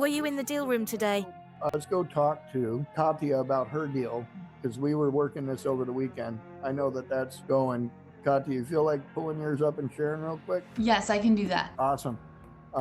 you in the deal room today? Let's go talk to Katya about her deal, because we were working this over the weekend. I know that that's going. Katya, you feel like pulling yours up and sharing real quick? Yes, I can do that. Awesome.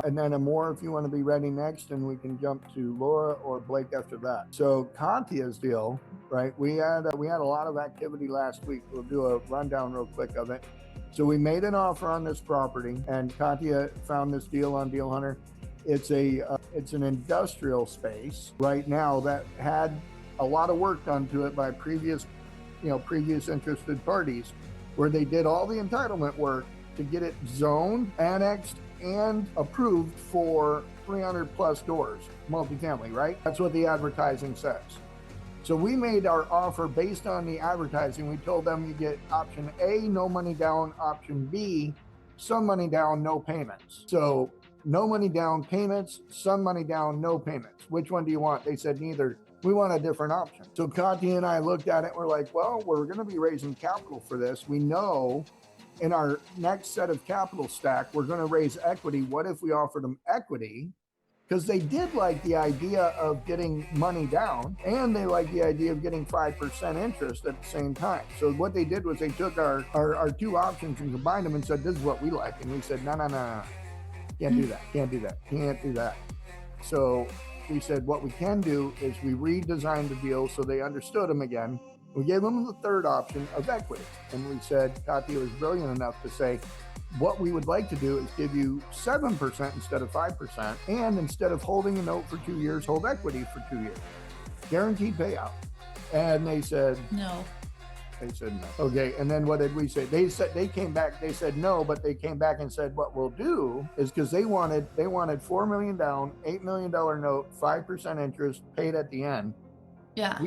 And then Amor, if you want to be ready next, and we can jump to Laura or Blake after that. So Katya's deal, right? We had a lot of activity last week. We'll do a rundown real quick of it. So we made an offer on this property, and Katya found this deal on Deal Hunter. It's an industrial space right now that had a lot of work done to it by previous interested parties, where they did all the entitlement work to get it zoned, annexed, and approved for 300 plus doors, multifamily, right? That's what the advertising says. So we made our offer based on the advertising. We told them you get option A, no money down, option B, some money down, no payments. So no money down, payments, some money down, no payments. Which one do you want? They said neither. We want a different option. So Katya and I looked at it. We're like, well, we're going to be raising capital for this. We know in our next set of capital stack, we're going to raise equity. What if we offered them equity? Because they did like the idea of getting money down, and they like the idea of getting 5% interest at the same time. So what they did was they took our two options and combined them and said, this is what we like. And we said, no. Can't do that. So we said, what we can do is we redesigned the deal so they understood them again. We gave them the third option of equity. And we said, Katya was brilliant enough to say, what we would like to do is give you 7% instead of 5%. And instead of holding a note for 2 years, hold equity for 2 years. Guaranteed payout. And they said, no. They said no. Okay, and then what did we say? They came back, they said no, but they came back and said what we'll do is, because they wanted $4 million down, $8 million note, 5% interest paid at the end. Yeah.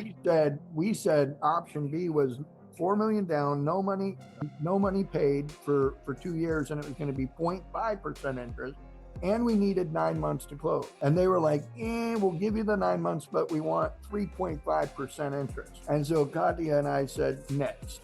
We said option B was $4 million down, no money paid for 2 years, and it was going to be 0.5% interest. And we needed 9 months to close. And they were like, we'll give you the 9 months, but we want 3.5% interest. And so Katya and I said, next.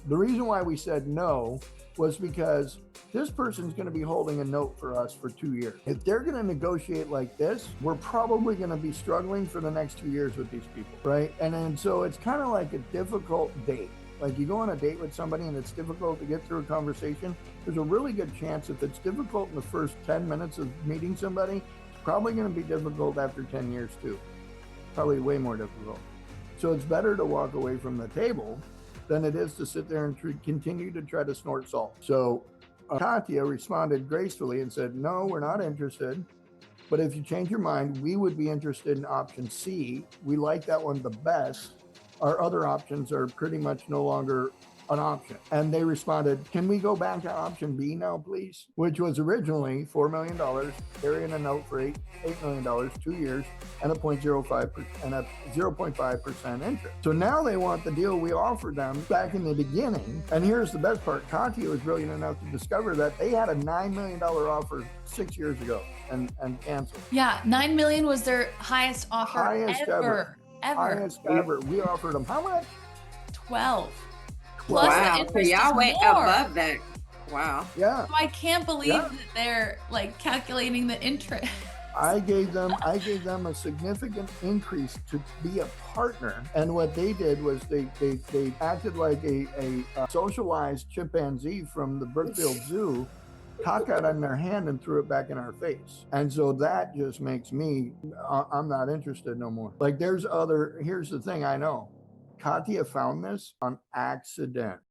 The reason why we said no was because this person's going to be holding a note for us for 2 years. If they're going to negotiate like this, we're probably going to be struggling for the next 2 years with these people, right? And so it's kind of like a difficult date. Like you go on a date with somebody and it's difficult to get through a conversation. There's a really good chance if it's difficult in the first 10 minutes of meeting somebody, it's probably going to be difficult after 10 years too. Probably way more difficult. So it's better to walk away from the table than it is to sit there and continue to try to snort salt. So Katya responded gracefully and said, no, we're not interested. But if you change your mind, we would be interested in option C. We like that one the best. Our other options are pretty much no longer an option. And they responded, can we go back to option B now, please? Which was originally $4 million, carrying a note for $8 million, 2 years, and a 0.5% interest. So now they want the deal we offered them back in the beginning. And here's the best part. Katya was brilliant enough to discover that they had a $9 million offer 6 years ago and canceled. Yeah, $9 million was their highest offer ever. Highest ever. We offered them how much? 12. Plus wow. the interest So y'all went more. above that. Wow. Yeah. So I can't believe that they're like calculating the interest. I gave them a significant increase to be a partner. And what they did was they acted like a socialized chimpanzee from the Brookfield Zoo, cocked it in their hand and threw it back in our face. And so that just makes me, I'm not interested no more. Like here's the thing I know. Katya found this on accident.